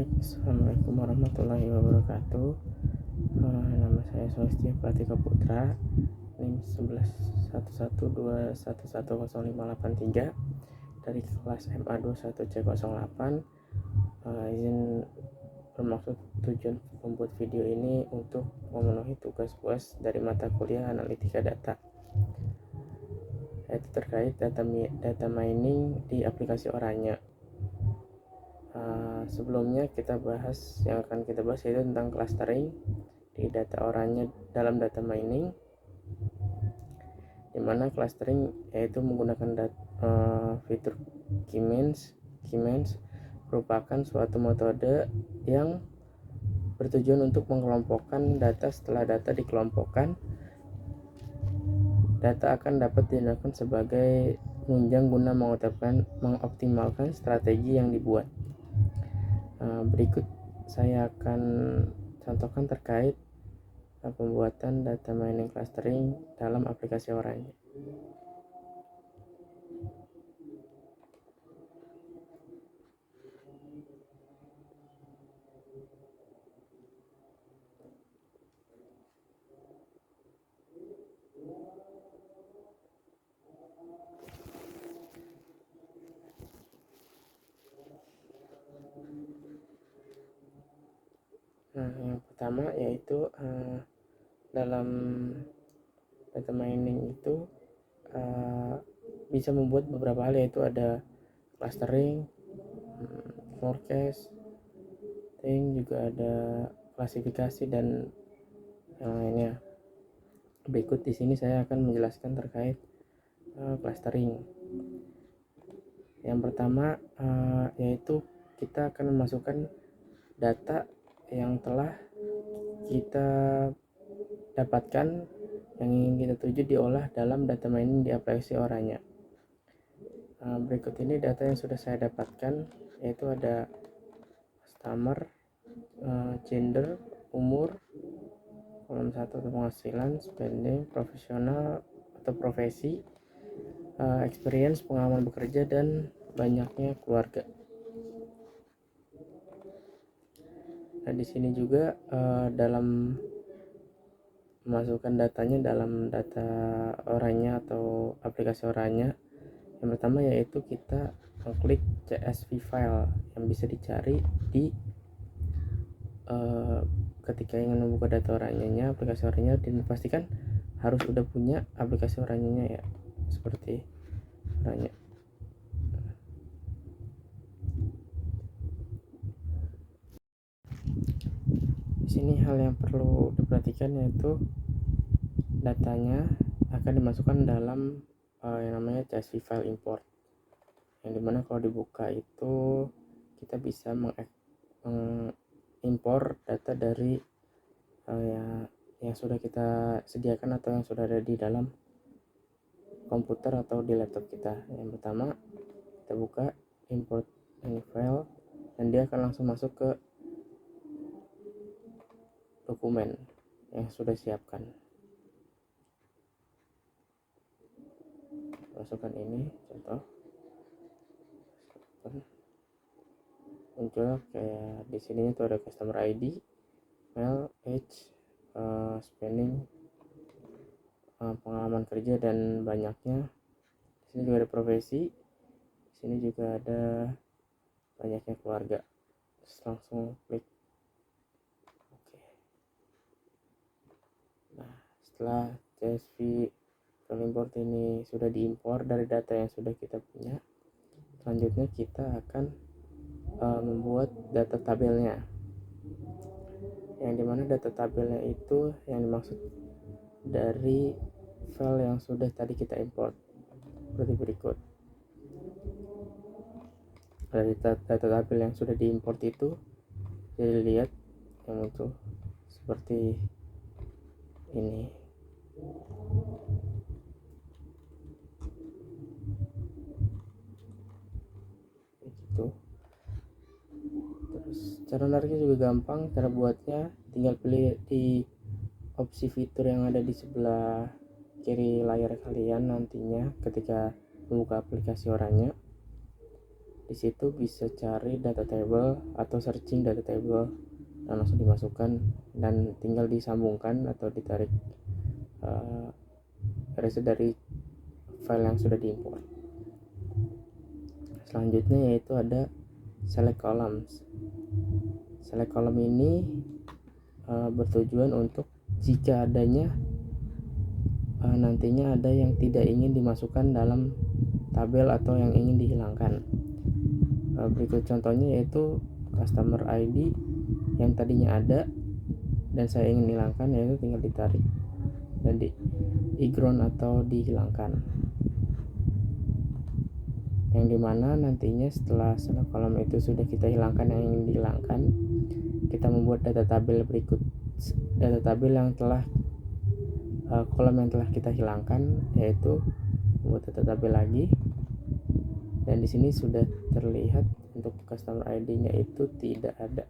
Baik, assalamualaikum warahmatullahi wabarakatuh. Nama saya Sulistyo Pratika Putra, NIM 1111211058 dari kelas MA 21C08. Izin bermaksud tujuan membuat video ini untuk memenuhi tugas UAS dari mata kuliah analitika data, yaitu terkait data mining di aplikasi Oranye. Sebelumnya yang akan kita bahas yaitu tentang clustering di data Oranye dalam data mining, dimana clustering yaitu menggunakan fitur K-means merupakan suatu metode yang bertujuan untuk mengelompokkan data. Setelah data dikelompokkan, data akan dapat digunakan sebagai penunjang guna mengoptimalkan strategi yang dibuat. Berikut saya akan contohkan terkait pembuatan data mining clustering dalam aplikasi Oranye. Yang pertama yaitu dalam data mining itu bisa membuat beberapa hal, yaitu ada clustering, forecasting, juga ada klasifikasi dan yang lainnya. Berikut di sini saya akan menjelaskan terkait clustering. Yang pertama yaitu kita akan memasukkan data yang telah kita dapatkan, yang ingin kita tuju diolah dalam data mining di aplikasi Oranye. Berikut ini data yang sudah saya dapatkan, yaitu ada customer, gender, umur, kolom 1 atau penghasilan, spending, profesional atau profesi, experience, pengalaman bekerja, dan banyaknya keluarga. Nah, di sini juga dalam memasukkan datanya dalam data Oranye atau aplikasi Oranye, yang pertama yaitu kita mengklik CSV file yang bisa dicari di ketika ingin membuka data Oranye-nya, aplikasi Oranye, dan pastikan harus sudah punya aplikasi Oranye-nya ya, seperti Oranye. Di sini hal yang perlu diperhatikan yaitu datanya akan dimasukkan dalam yang namanya CSV file import, yang dimana kalau dibuka itu kita bisa mengimpor data dari yang sudah kita sediakan atau yang sudah ada di dalam komputer atau di laptop kita. Yang pertama kita buka import any file, dan dia akan langsung masuk ke dokumen yang sudah siapkan. Masukkan ini contoh, muncul kayak di sini tuh ada customer ID, mail, age, spending, pengalaman kerja, dan banyaknya. Di sini juga ada profesi, di sini juga ada banyaknya keluarga. Terus langsung klik oke. Nah, setelah CSV file import ini sudah diimpor dari data yang sudah kita punya, selanjutnya kita akan membuat data tabelnya, yang dimana data tabelnya itu yang dimaksud dari file yang sudah tadi kita import seperti berikut. Dari data tabel yang sudah diimport itu jadi lihat yang muncul seperti ini. Gitu. Terus cara nariknya juga gampang. Cara buatnya tinggal pilih di opsi fitur yang ada di sebelah kiri layar kalian nantinya ketika membuka aplikasi Oranye. Di situ bisa cari data table atau searching data table dan langsung dimasukkan dan tinggal disambungkan atau ditarik reset dari file yang sudah diimport. Selanjutnya yaitu ada select columns. Select column ini bertujuan untuk jika adanya nantinya ada yang tidak ingin dimasukkan dalam tabel atau yang ingin dihilangkan. Berikut contohnya yaitu customer ID yang tadinya ada dan saya ingin hilangkan, yaitu tinggal ditarik dan di background atau dihilangkan, yang dimana nantinya setelah kolom itu sudah kita hilangkan yang ingin dihilangkan, kita membuat data tabel berikut, data tabel yang telah kolom yang telah kita hilangkan, yaitu membuat data tabel lagi. Dan di sini sudah terlihat untuk customer ID-nya itu tidak ada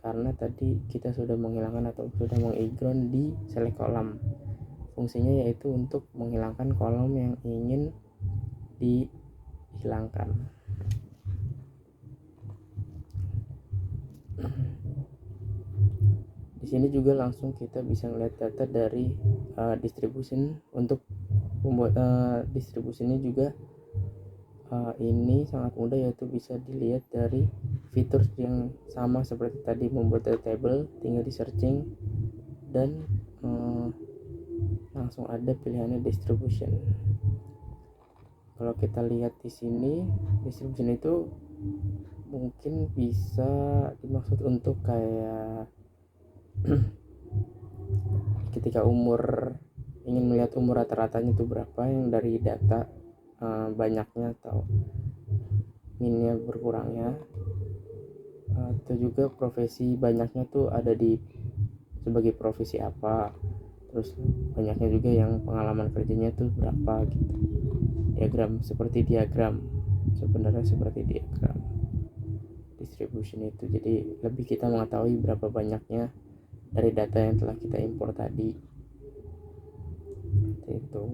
karena tadi kita sudah menghilangkan atau sudah meng-background di select column. Fungsinya yaitu untuk menghilangkan kolom yang ingin dihilangkan. Di sini juga langsung kita bisa melihat data dari distribution. Untuk membuat distribusinya juga ini sangat mudah, yaitu bisa dilihat dari fitur yang sama seperti tadi membuat data table, tinggal di searching dan langsung ada pilihannya distribution. Kalau kita lihat di sini, distribution itu mungkin bisa dimaksud untuk kayak ketika ingin melihat umur rata-ratanya itu berapa yang dari data banyaknya atau minnya berkurangnya, atau juga profesi banyaknya tuh ada di sebagai profesi apa, terus banyaknya juga yang pengalaman kerjanya tuh berapa gitu. Sebenarnya seperti diagram distribution itu, jadi lebih kita mengetahui berapa banyaknya dari data yang telah kita import tadi itu.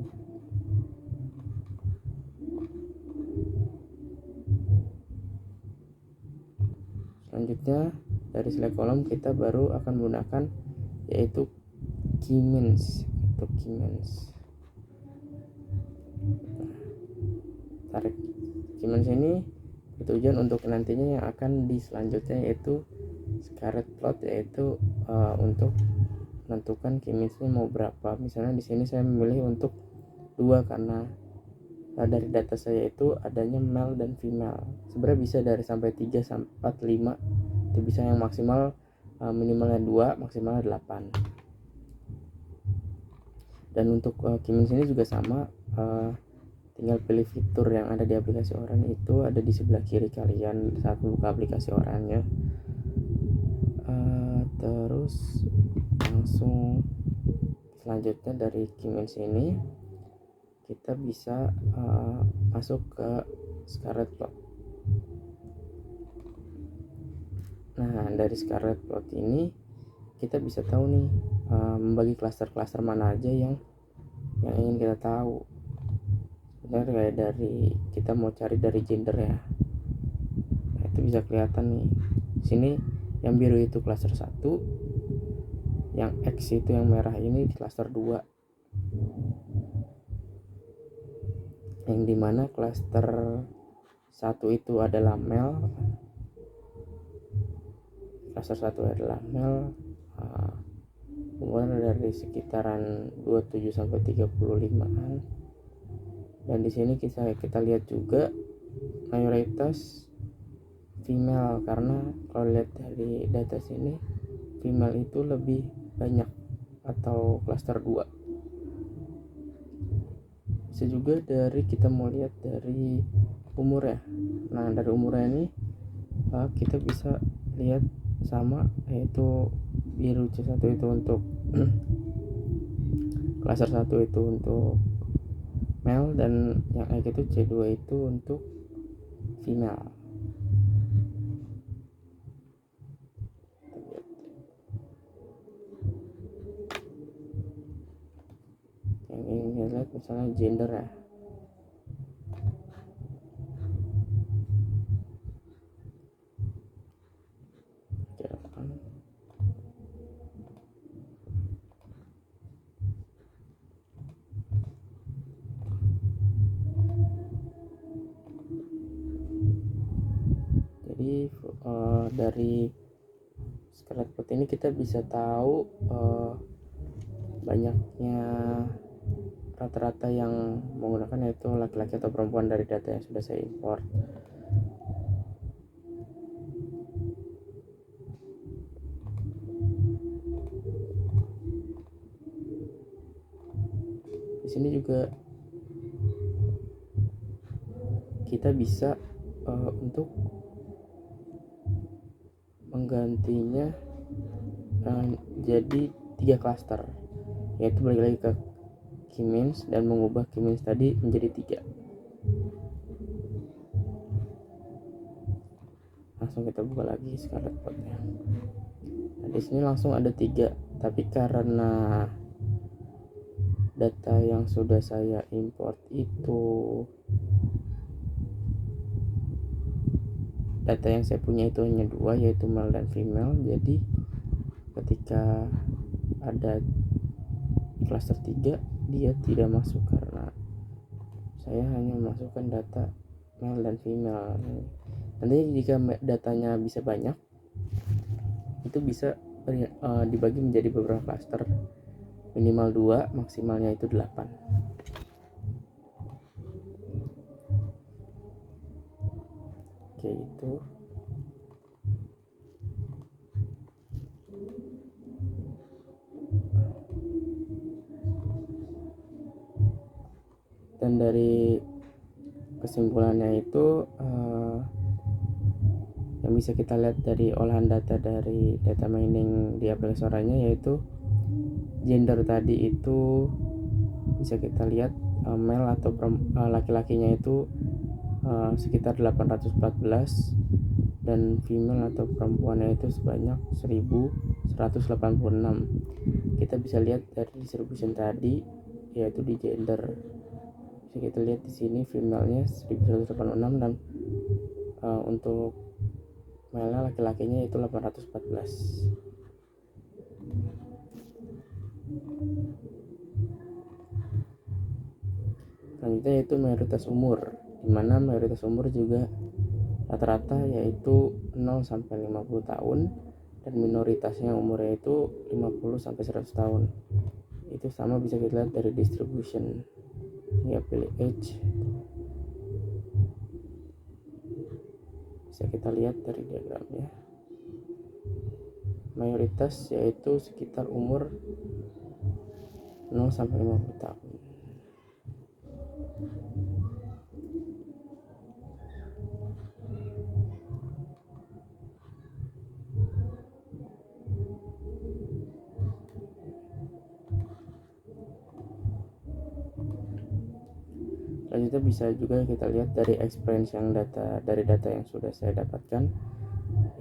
Selanjutnya dari select column kita baru akan menggunakan yaitu keymeans. Tarik keymeans ini bertujuan untuk nantinya yang akan di selanjutnya yaitu scatter plot, yaitu untuk menentukan keymeansnya mau berapa. Misalnya di sini saya memilih untuk 2 karena dari data saya itu adanya male dan female. Sebenarnya bisa dari sampai 3 sampai 4, 5 itu bisa, yang maksimal minimalnya 2, maksimalnya 8. Dan untuk keymeans ini juga sama, tinggal pilih fitur yang ada di aplikasi Oran, itu ada di sebelah kiri kalian saat membuka aplikasi Orannya. Terus langsung selanjutnya dari keymeans ini kita bisa masuk ke scatter plot. Nah, dari scatter plot ini kita bisa tahu nih membagi klaster-klaster mana aja yang ingin kita tahu. Sebenarnya kayak dari kita mau cari dari gender ya, nah, itu bisa kelihatan nih. Di sini yang biru itu klaster 1, yang X itu yang merah ini di klaster 2, yang dimana klaster 1 itu adalah male, umur dari sekitaran 27 sampai 35-an. Dan di sini kita lihat juga mayoritas female, karena kalau lihat dari data sini female itu lebih banyak atau klaster 2. Bisa juga dari kita mau lihat dari umur ya. Nah, dari umurnya ini kita bisa lihat sama, yaitu biru C1 itu untuk klaster 1 itu untuk male, dan yang X itu C2 itu untuk female. Yang ingin lihat misalnya gender ya, Jadi dari scarlet plot ini kita bisa tahu banyaknya rata-rata yang menggunakan yaitu laki-laki atau perempuan dari data yang sudah saya import. Di sini juga kita bisa untuk menggantinya jadi 3 klaster, yaitu balik lagi ke key means dan mengubah key means tadi menjadi 3. Langsung kita buka lagi scarlet plotnya. Nah, di sini langsung ada 3, tapi karena data yang sudah saya import itu data yang saya punya itu hanya 2, yaitu male dan female. Jadi ketika ada cluster 3 dia tidak masuk karena saya hanya memasukkan data male dan female. Nanti jika datanya bisa banyak, itu bisa dibagi menjadi beberapa cluster, minimal 2, maksimalnya itu 8. Oke, itu dan dari kesimpulannya itu yang bisa kita lihat dari olahan data dari data mining di aplikasi suaranya, yaitu gender tadi itu bisa kita lihat male atau laki-lakinya itu sekitar 814 dan female atau perempuannya itu sebanyak 1186. Kita bisa lihat dari distribution tadi, yaitu di gender. Bisa kita lihat di sini female-nya 1186 dan untuk male laki-lakinya itu 814. Selanjutnya yaitu mayoritas umur, dimana mayoritas umur juga rata-rata yaitu 0 sampai 50 tahun dan minoritasnya umurnya itu 50 sampai 100 tahun. Itu sama bisa kita lihat dari distribution. Tinggal pilih age. Bisa kita lihat dari diagramnya. Mayoritas yaitu sekitar umur 0 sampai 50 tahun. Selanjutnya bisa juga kita lihat dari experience yang dari data yang sudah saya dapatkan,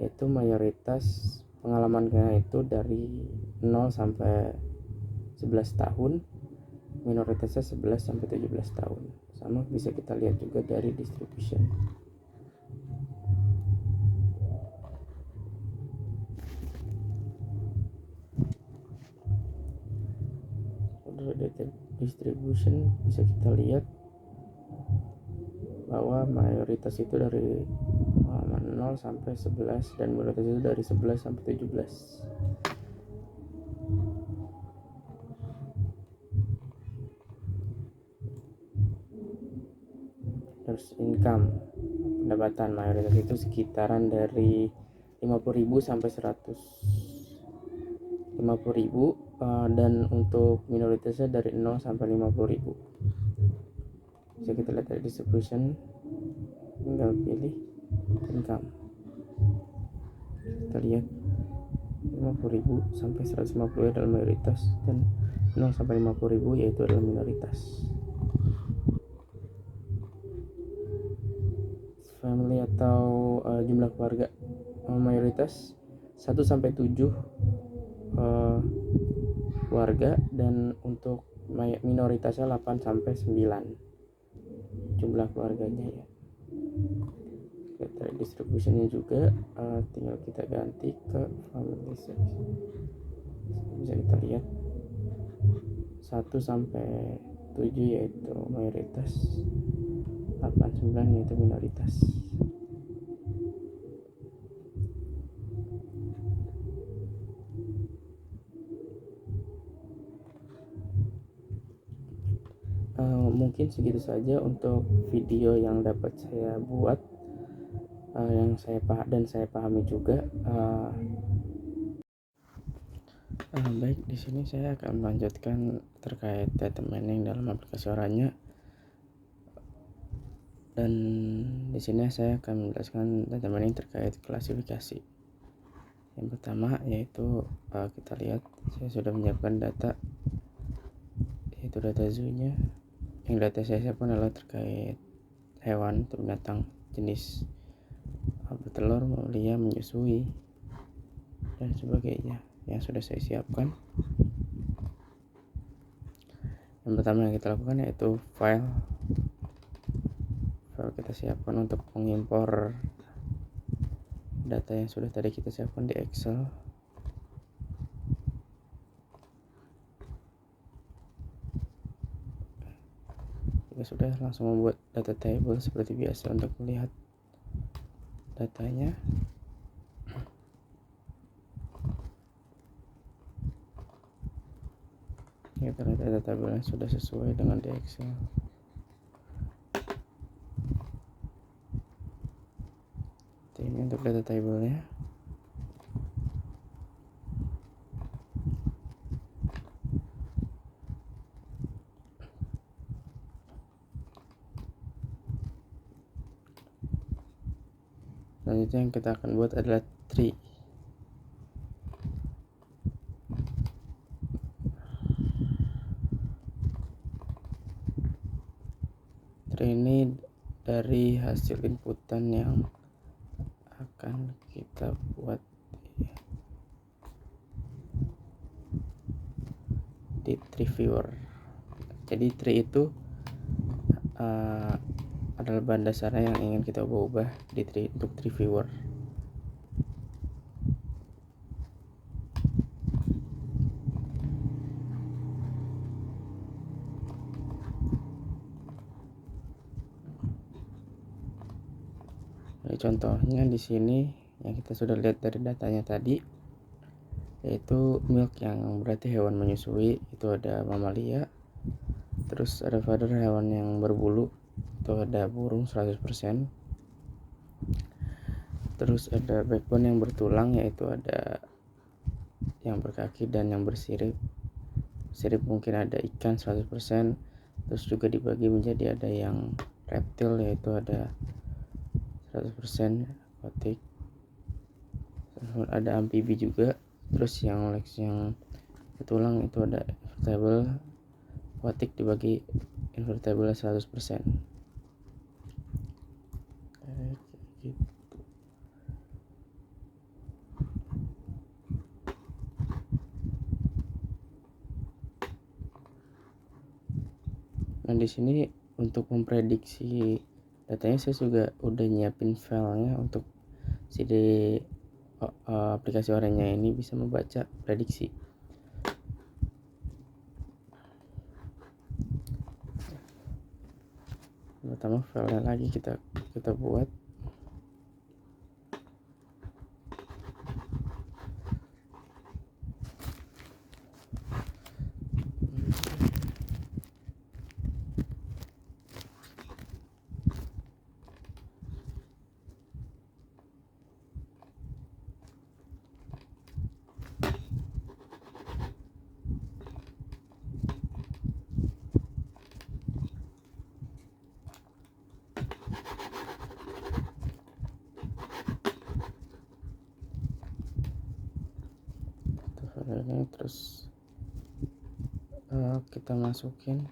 yaitu mayoritas pengalamannya itu dari 0 sampai 11 tahun, minoritasnya 11 sampai 17 tahun. Sama bisa kita lihat juga dari distribution. Dari data distribution bisa kita lihat bahwa mayoritas itu dari 0 sampai 11 dan minoritas itu dari 11 sampai 17. Terus income, pendapatan mayoritas itu sekitaran dari 50.000 sampai 150.000 dan untuk minoritasnya dari 0 sampai 50.000. Bisa kita lihat dari distribution, tinggal pilih income. Kita lihat 50.000 sampai 150 adalah mayoritas dan 0 sampai 50.000 yaitu adalah minoritas. Family atau jumlah keluarga, mayoritas 1 sampai 7 keluarga dan untuk minoritasnya 8 sampai 9 jumlah keluarganya ya. Kita distributionnya juga tinggal kita ganti ke family size. Bisa kita lihat 1 sampai 7 yaitu mayoritas, 8 9 yaitu minoritas. mungkin segitu saja untuk video yang dapat saya buat, yang saya pahami juga. Baik, di sini saya akan melanjutkan terkait data mining dalam aplikasi Oranya, dan di sini saya akan menjelaskan data mining terkait klasifikasi. Yang pertama yaitu kita lihat saya sudah menyiapkan data, yaitu data zoo-nya. Yang data saya siapkan adalah terkait hewan atau binatang jenis bertelur, mamalia, menyusui, dan sebagainya yang sudah saya siapkan. Yang pertama yang kita lakukan yaitu file kita siapkan untuk mengimpor data yang sudah tadi kita siapkan di Excel. Jika sudah, langsung membuat data table seperti biasa untuk melihat datanya. Ya, ternyata data tabelnya sudah sesuai dengan di Excel. Ini untuk data tabelnya. Selanjutnya yang kita akan buat adalah tree. Tree ini dari hasil inputan yang akan kita buat di tree viewer. Jadi tree itu adalah bahan dasarnya yang ingin kita ubah di untuk tree viewer. Jadi contohnya di sini yang kita sudah lihat dari datanya tadi, yaitu milk yang berarti hewan menyusui, itu ada mamalia. Terus ada father, hewan yang berbulu, itu ada burung 100%. Terus ada backbone yang bertulang, yaitu ada yang berkaki dan yang bersirip. Sirip mungkin ada ikan 100%. Terus juga dibagi menjadi ada yang reptil, yaitu ada 100% aquatic. Ada amfibi juga. Terus yang legs yang bertulang itu ada invertebrate, aquatic dibagi invertebrate 100%. Gitu. Nah, di sini untuk memprediksi datanya saya juga udah nyiapin filenya untuk si aplikasi Oranya ini bisa membaca prediksi. Pertama filenya lagi kita buat. Ini terus kita masukin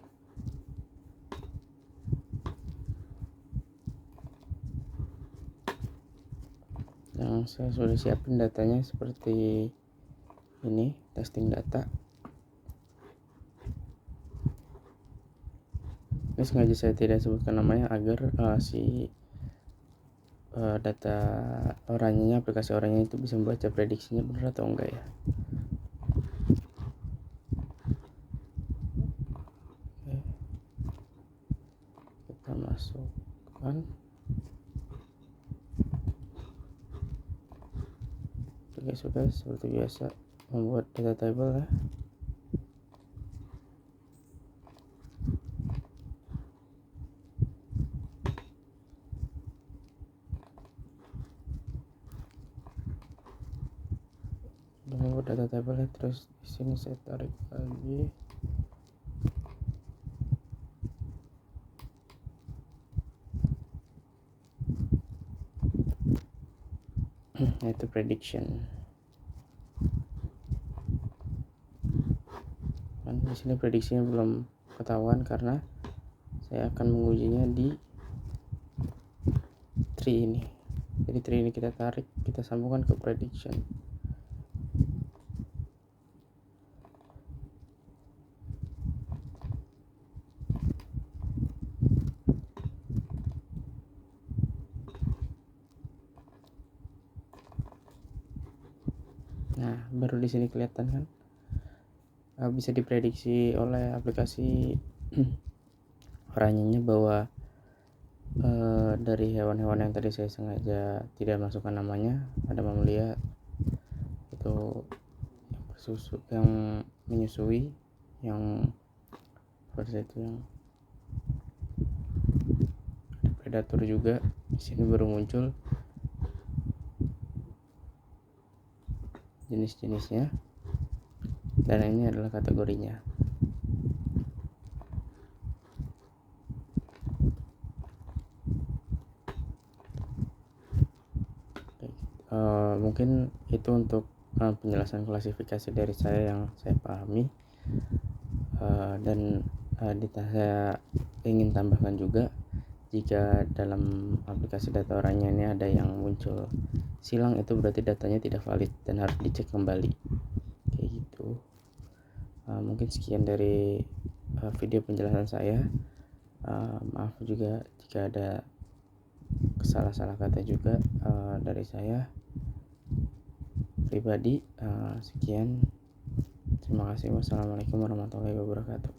yang saya sudah siapin datanya seperti ini, testing data. Ini sengaja saya tidak sebutkan namanya agar data Oranya, aplikasi Oranya itu bisa membaca prediksinya benar atau enggak ya. Oke. Kita masukkan. Oke, sudah seperti biasa membuat data table ya. dengan data tabelnya. Terus di sini saya tarik lagi, yaitu prediction. Kan di sini prediksinya belum ketahuan karena saya akan mengujinya di tree ini. Jadi tree ini kita tarik, kita sambungkan ke prediction. Nah, baru di sini kelihatan kan, bisa diprediksi oleh aplikasi orangnya bahwa dari hewan-hewan yang tadi saya sengaja tidak masukkan namanya, ada mamalia itu yang bersusu, yang menyusui, yang seperti itu, yang ada predator juga. Di sini baru muncul jenis-jenisnya, dan ini adalah kategorinya. Mungkin itu untuk penjelasan klasifikasi dari saya yang saya pahami, dan saya ingin tambahkan juga, jika dalam aplikasi data orangnya ini ada yang muncul silang, itu berarti datanya tidak valid dan harus dicek kembali, kayak gitu. Mungkin sekian dari video penjelasan saya. Maaf juga jika ada salah kata juga dari saya pribadi. Sekian, terima kasih. Wassalamualaikum warahmatullahi wabarakatuh.